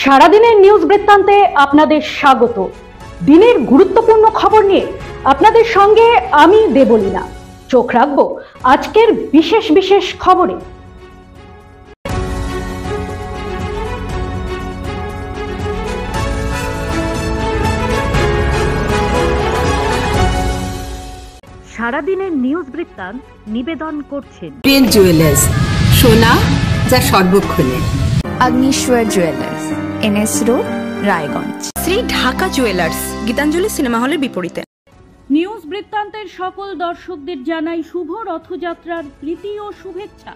সারাদিনের নিউজ বৃত্তান্তে আপনাদের স্বাগত। দিনের গুরুত্বপূর্ণ খবর নিয়ে আপনাদের সঙ্গে আমি দেবলীনা। চোখ রাখবো আজকের বিশেষ বিশেষ খবরে। সারাদিনের নিউজ বৃত্তান্ত নিবেদন করছেন প্রিন্ট জুয়েলার্স, সোনা যা সর্বক্ষণের। Agnishwar jewellers, NS road, Raiganj. Shri Dhaka jewellers, Gitanjali cinema হলের বিপরীতে। নিউজ বৃত্তান্তের সকল দর্শকদের জানাই শুভ রথযাত্রার প্রীতি ও শুভেচ্ছা।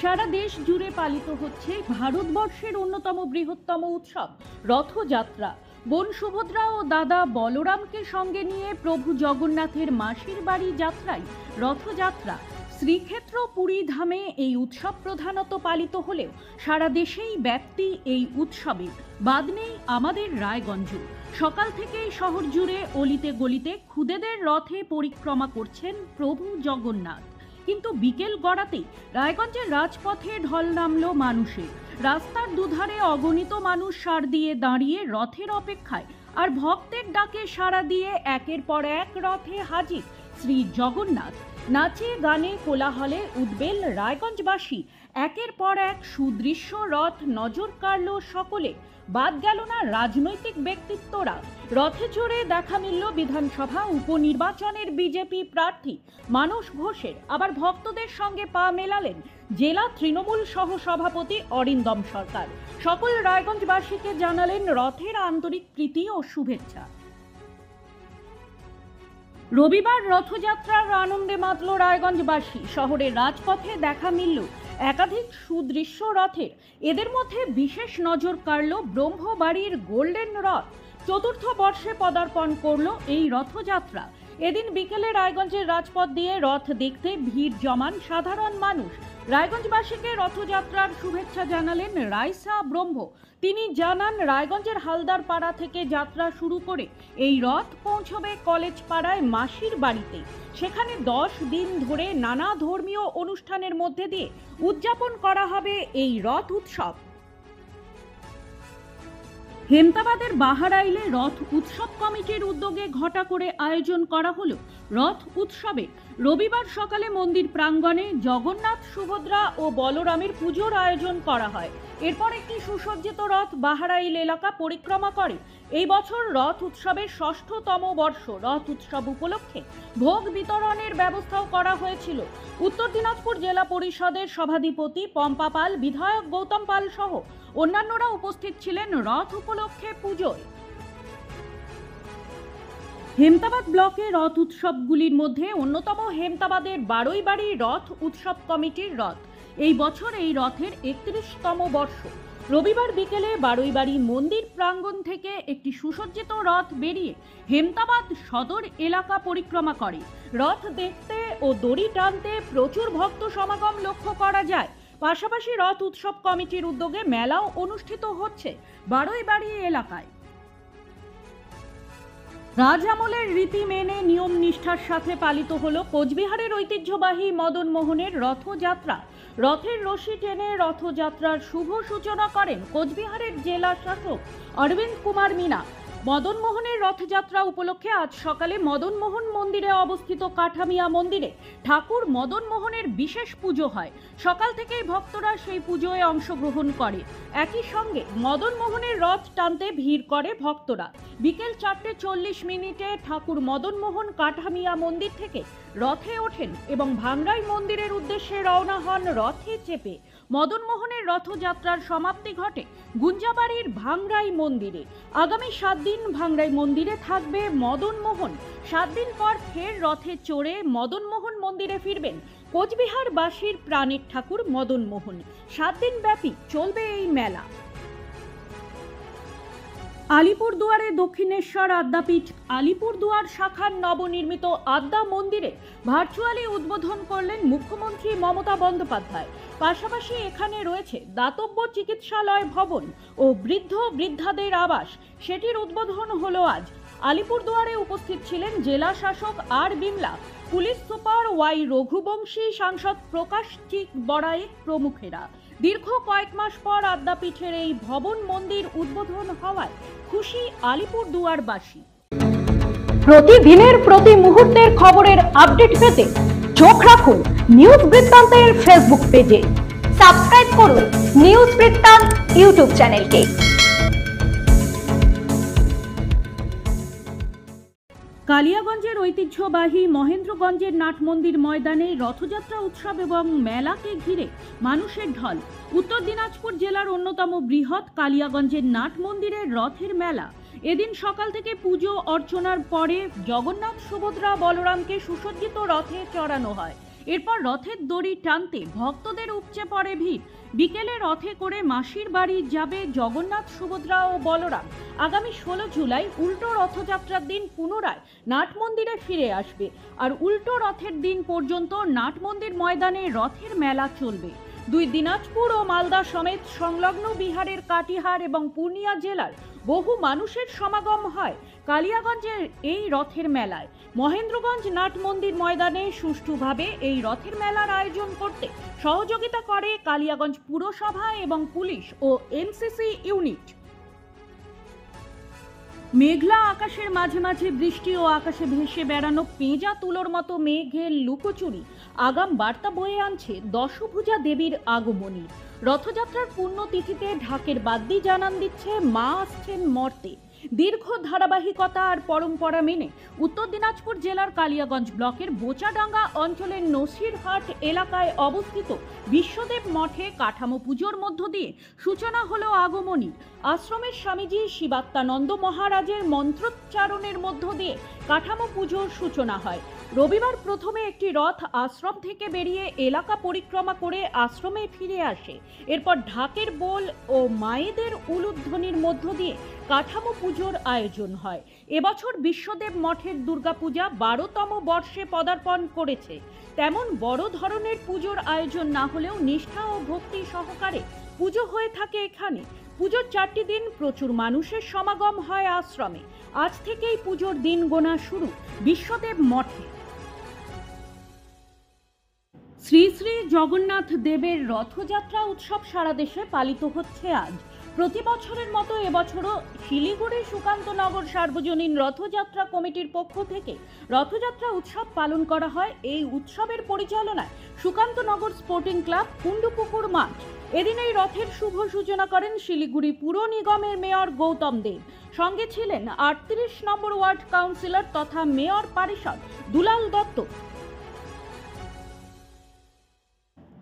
সারা দেশ জুড়ে পালিত হচ্ছে ভারতবর্ষের অন্যতম বৃহত্তম উৎসব রথযাত্রা। বোন সুভদ্রা ও দাদা বলরামকে সঙ্গে নিয়ে প্রভু জগন্নাথের মাসির বাড়ি যাত্রায় রথযাত্রা। শ্রীক্ষেত্র পুরী ধামে এই উৎসব প্রধানত পালিত হলেও সারা দেশেই ব্যাপ্তি এই উৎসবের। বাদ নেই আমাদের রায়গঞ্জ। সকাল থেকেই শহর জুড়ে অলিতে গলিতে খুদেদের রথে পরিক্রমা করছেন প্রভু জগন্নাথ। কিন্তু বিকেল গড়াতেই রায়গঞ্জের রাজপথে ঢল নামল মানুষের। রাস্তার দুধারে অগণিত মানুষ সার দিয়ে দাঁড়িয়ে রথের অপেক্ষায়, আর ভক্তের ডাকে সাড়া দিয়ে একের পর এক রথে হাজির শ্রী জগন্নাথ। নাচে গানে কোলাহলে উদ্বেল রায়গঞ্জবাসী। একের পর এক সুদৃশ্য রথ নজর কাড়ল সকলে। বাদ গেল না রাজনৈতিক ব্যক্তিত্বরা। রথে চড়ে দেখা মিলল বিধানসভা উপনির্বাচনের বিজেপি প্রার্থী মানস ঘোষের। আবার ভক্তদের সঙ্গে পা মেলালেন জেলা তৃণমূল সহ সভাপতি অরিন্দম সরকার। সকল রায়গঞ্জবাসীকে জানালেন রথের আন্তরিক প্রীতি ও শুভেচ্ছা। রবিবার রথযাত্রার আনন্দে মাতল রায়গঞ্জবাসী। শহরের রাজপথে দেখা মিলল একাধিক সুদৃশ্য রথের। এদের মধ্যে বিশেষ নজর কাড়ল ব্রহ্মবাড়ির গোল্ডেন রথ। চতুর্থ বর্ষে পদার্পণ করল এই রথযাত্রা। এদিন বিকেলে রায়গঞ্জের রাজপথ দিয়ে রথ দেখতে ভিড় জমান সাধারণ মানুষ। রায়গঞ্জবাসীকে রথযাত্রার শুভেচ্ছা জানালেন রাইসা ব্রহ্ম। তিনি জানান, রায়গঞ্জের হালদার পাড়া থেকে যাত্রা শুরু করে এই রথ পৌঁছবে কলেজ পাড়ায় মাসির বাড়িতে। সেখানে 10 দিন ধরে নানা ধর্মীয় অনুষ্ঠানের মধ্যে দিয়ে উদযাপন করা হবে এই রথ উৎসব। হেমতাবাদের বাহারাইলে রথ উৎসব কমিটির উদ্যোগে ঘটা করে আয়োজন করা হলো রথ উৎসবে। রবিবার সকালে মন্দির প্রাঙ্গণে জগন্নাথ, সুভদ্রা ও বলরামের পুজোর আয়োজন করা হয়। এরপর একটি সুসজ্জিত রথ বাহারাইল এলাকা পরিক্রমা করে। এই বছর রথ উৎসবের 6ষ্ঠতম বর্ষ। রথ উৎসব উপলক্ষে ভোগ বিতরণের ব্যবস্থাও করা হয়েছিল। উত্তর দিনাজপুর জেলা পরিষদের সভাধিপতি পম্পা পাল, বিধায়ক গৌতম পাল সহ অন্যান্যরা উপস্থিত ছিলেন রথ উপলক্ষে পুজোয়। হেমতাবাদ ব্লকে রথ উৎসবগুলির মধ্যে অন্যতম হেমতাবাদের বারুইবাড়ি রথ উৎসব কমিটির রথ। এই বছর এই রথের 31তম বর্ষ। রবিবার বিকেলে বারুইবাড়ি মন্দির প্রাঙ্গণ থেকে একটি সুসজ্জিত রথ বেরিয়ে হেমতাবাদ সদর এলাকা পরিক্রমা করে। রথ দেখতে ও দড়ি টানতে প্রচুর ভক্ত সমাগম লক্ষ্য করা যায়। পাশাপাশি রথ উৎসব কমিটির উদ্যোগে মেলাও অনুষ্ঠিত হচ্ছে বারুইবাড়ি এলাকায়। রাজ আমলের রীতি মেনে নিয়ম নিষ্ঠার সাথে পালিত হলো কোচবিহারের ঐতিহ্যবাহী মদন মোহনের রথযাত্রা। রথের রশি টেনে রথযাত্রার শুভ সূচনা করেন কোচবিহারের জেলা শাসক অরবিন্দ কুমার মিনা। মদন মোহনের রথযাত্রা উপলক্ষে আজ সকালে মদন মোহন মন্দিরে অবস্থিত কাঠামিয়া মন্দিরে ঠাকুর মদন মোহনের বিশেষ পুজো হয়। সকাল থেকেই ভক্তরা সেই পুজোয় অংশগ্রহণ করে। একই সঙ্গে মদন মোহনের রথ টানতে ভিড় করে ভক্তরা। বিকেল 4:40 ঠাকুর মদন মোহন কাঠামিয়া মন্দির থেকে রথে ওঠেন এবং ভাংরাই মন্দিরের উদ্দেশ্যে রওনা হন রথে চেপে। মদন মোহনের রথযাত্রার সমাপ্তি ঘটে গুঞ্জাবাড়ির ভাংরাই মন্দিরে। আগামী 7 দিন ভাংরাই মন্দিরে থাকবে মদন মোহন। 7 দিন পর ফের রথে চড়ে মদন মোহন মন্দিরে ফিরবেন কোচবিহারবাসীর প্রাণের ঠাকুর মদন মোহন। 7 দিন ব্যাপী চলবে এই মেলা। আলিপুরদুয়ারে দক্ষিণেশ্বর আদ্যাপীঠ আলিপুরদুয়ার শাখার নবনির্মিত আদ্যা মন্দিরে ভার্চুয়ালি উদ্বোধন করলেন মুখ্যমন্ত্রী মমতা বন্দ্যোপাধ্যায়। পাশাপাশি এখানে রয়েছে দাতব্য চিকিৎসালয় ভবন ও বৃদ্ধ বৃদ্ধাদের আবাস। সেটির উদ্বোধন হলো আজ। আলিপুরদুয়ারে উপস্থিত ছিলেন জেলা শাসক R Bimala, police super Y Raghuvanshi, সাংসদ প্রকাশ চিক বড়াইক প্রমুখেরা। দীর্ঘ কয়েক মাস পর আদ্যাপীঠের এই ভবন মন্দির উদ্বোধন হওয়ায় খুশি আলিপুরদুয়ারবাসী। প্রতিদিনের প্রতি মুহূর্তের খবরের আপডেট পেতে চোখ রাখুন নিউজ বৃত্তান্তের ফেসবুক পেজে। সাবস্ক্রাইব করুন নিউজ বৃত্তান্ত ইউটিউব চ্যানেলকে। কালিয়াগঞ্জের ঐতিহ্যবাহী মহেন্দ্রগঞ্জের নাট মন্দির ময়দানে রথযাত্রা উৎসব এবং মেলাকে ঘিরে মানুষের ঢল। উত্তর দিনাজপুর জেলার অন্যতম বৃহৎ কালিয়াগঞ্জের নাট মন্দিরের রথের মেলা। এদিন সকাল থেকে পুজো অর্চনার পরে জগন্নাথ, সুভদ্রা, বলরামকে সুসজ্জিত রথে চড়ানো হয়। এরপর রথের দড়ি টানতে ভক্তদের উপচে পড়ে ভিড়। বিকেলে রথে করে মাসির বাড়ি যাবে জগন্নাথ, সুভদ্রা ও বলরাম। আগামী 16 জুলাই উল্টো রথযাত্রার দিন পুনরায় নাট মন্দিরে ফিরে আসবে। আর উল্টো রথের দিন পর্যন্ত নাট মন্দির ময়দানে রথের মেলা চলবে। দুই দিনাজপুর ও মালদা সমেত সংলগ্ন বিহারের কাটিহার এবং পূর্ণিয়া জেলার বহু মানুষের সমাগম হয় কালিয়াগঞ্জের এই রথের মেলায়। মহেন্দ্রগঞ্জ নাট মন্দির ময়দানে সুষ্ঠুভাবে এই রথের মেলার আয়োজন করতে সহযোগিতা করে কালিয়াগঞ্জ পুরসভা এবং পুলিশ ও এনসিসি ইউনিট। মেঘলা আকাশের মাঝে মাঝে বৃষ্টি ও আকাশে ভেসে বেড়ানো পেঁজা তুলোর মতো মেঘের লুকোচুরি আগাম বার্তা বয়ে আনছে দশভুজা দেবীর আগমনী। রথযাত্রার পুণ্যতিথিতে ঢাকের বাদ্যি জানান দিচ্ছে মা আসছেন মর্তে। দীর্ঘ ধারাবাহিকতা আর পরম্পরা মেনে উত্তর দিনাজপুর জেলার কালিয়াগঞ্জ ব্লকের বোচাডাঙ্গা অঞ্চলের নসিরহাট এলাকায় অবস্থিত বিশ্বদেব মঠে কাঠামো পুজোর মধ্য দিয়ে সূচনা হলো আগমনী। আশ্রমের স্বামীজি শিবাত্মানন্দ মহারাজের মন্ত্রোচ্চারণের মধ্য দিয়ে কাঠামো পুজোর সূচনা হয়। রবিবার প্রথমে একটি রথ আশ্রম থেকে বেরিয়ে এলাকা পরিক্রমা করে আশ্রমে ফিরে আসে। এরপর ঢাকের বোল ও মায়েদের উলুধ্বনির মধ্য দিয়ে কাঠামো পুজোর আয়োজন হয়। এবছর বিশ্বদেব মঠের দুর্গাপূজা 12তম বর্ষে পদার্পণ করেছে। তেমন বড় ধরনের পুজোর আয়োজন না হলেও নিষ্ঠা ও ভক্তি সহকারে পুজো হয়ে থাকে এখানে। পুজোর 4টি দিন প্রচুর মানুষের সমাগম হয় আশ্রমে। আজ থেকেই পুজোর দিন গোনা শুরু বিশ্বদেব মঠে। শ্রী শ্রী জগন্নাথ দেবের রথযাত্রা উৎসব সারা দেশে পালিত হচ্ছে আজ। প্রতি বছরের মতো এবছরও শিলিগুড়ি সুকান্তনগর সার্বজনীন রথযাত্রা কমিটির পক্ষ থেকে রথযাত্রা উৎসব পালন করা হয়। এই উৎসবের পরিচালনায় সুকান্তনগর স্পোর্টিং ক্লাব, কুন্ডুপুকুর মাঠ। এদিন এই রথের শুভ সূচনা করেন শিলিগুড়ি পুর নিগমের মেয়র গৌতম দেব। সঙ্গে ছিলেন 38 নম্বর ওয়ার্ড কাউন্সিলর তথা মেয়র পারিষদ দুলাল দত্ত।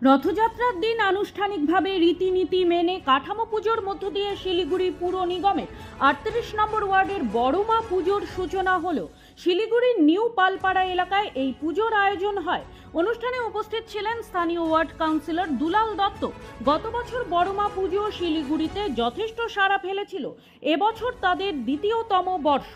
রথযাত্রার দিন আনুষ্ঠানিকভাবে রীতিনীতি মেনে কাঠামো পুজোর মধ্য দিয়ে শিলিগুড়ি পুর নিগমের 38 নম্বর ওয়ার্ডের বড়মা পুজোর সূচনা হলো। শিলিগুড়ির নিউ পালপাড়া এলাকায় এই পুজোর আয়োজন হয়। অনুষ্ঠানে উপস্থিত ছিলেন স্থানীয় ওয়ার্ড কাউন্সিলর দুলাল দত্ত। গত বছর বড়মা পুজো শিলিগুড়িতে যথেষ্ট সাড়া ফেলেছিল। এবছর তাদের দ্বিতীয়তম বর্ষ।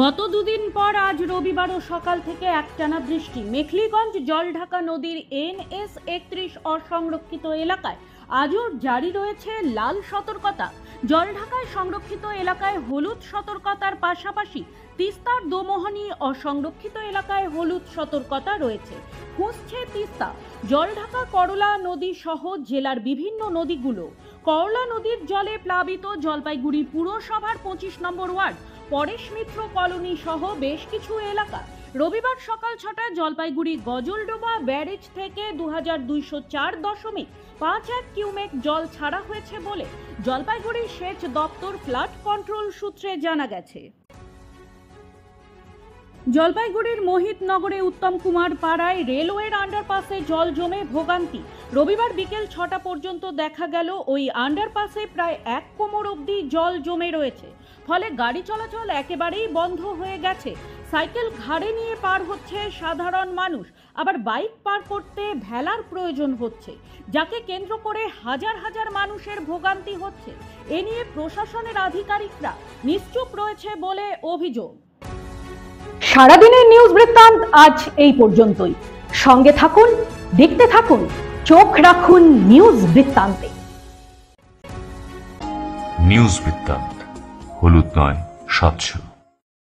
গত দুদিন পর আজ রবিবারও সকাল থেকে একটানা বৃষ্টি। মেখলিগঞ্জ জলঢাকা নদীর NS 31 অসংরক্ষিত এলাকায় আজও জারি রয়েছে লাল সতর্কতা। জলঢাকায় সংরক্ষিত এলাকায় হলুদ সতর্কতার পাশাপাশি তিস্তার দোমোহনী অসংরক্ষিত এলাকায় হলুদ সতর্কতা রয়েছে। ফুঁসছে তিস্তা। জলঢাকা করলা নদী সহ জেলার বিভিন্ন নদীগুলো। করলা নদীর জলে প্লাবিত জলপাইগুড়ি পুরসভার 25 নম্বর ওয়ার্ড, পরেশ মিত্র কলোনি সহ বেশ কিছু এলাকা। রবিবার সকাল 6টায় জলপাইগুড়ি গজলডোবা ব্যারেজ থেকে 2204.51 কিউমেক জল ছাড়া হয়েছে বলে জলপাইগুড়ি সেচ দপ্তর ফ্লাড কন্ট্রোল সূত্রে জানা গেছে। জলপাইগুড়ির মোহিতনগরে উত্তম কুমার পাড়ায় রেলওয়ের আন্ডারপাসে জল জমে ভোগান্তি। রবিবার বিকেল 6টা পর্যন্ত দেখা গেল ওই আন্ডারপাসে প্রায় 1 কোমর অবধি জল জমে রয়েছে। ফলে গাড়ি চলাচল একেবারেই বন্ধ হয়ে গেছে। সাইকেল ঘাড়ে নিয়ে পার হচ্ছে সাধারণ মানুষ, আবার বাইক পার করতে ভেলার প্রয়োজন হচ্ছে, যাকে কেন্দ্র করে হাজার হাজার মানুষের ভোগান্তি হচ্ছে। এ নিয়ে প্রশাসনের আধিকারিকরা নিশ্চুপ রয়েছে বলে অভিযোগ। সারাদিনের নিউজ বৃত্তান্ত আজ এই পর্যন্তই। সঙ্গে থাকুন, দেখতে থাকুন, চোখ রাখুন নিউজ বৃত্তান্তে। নিউজ বৃত্তান্ত, হলুদ নয়, স্বচ্ছ।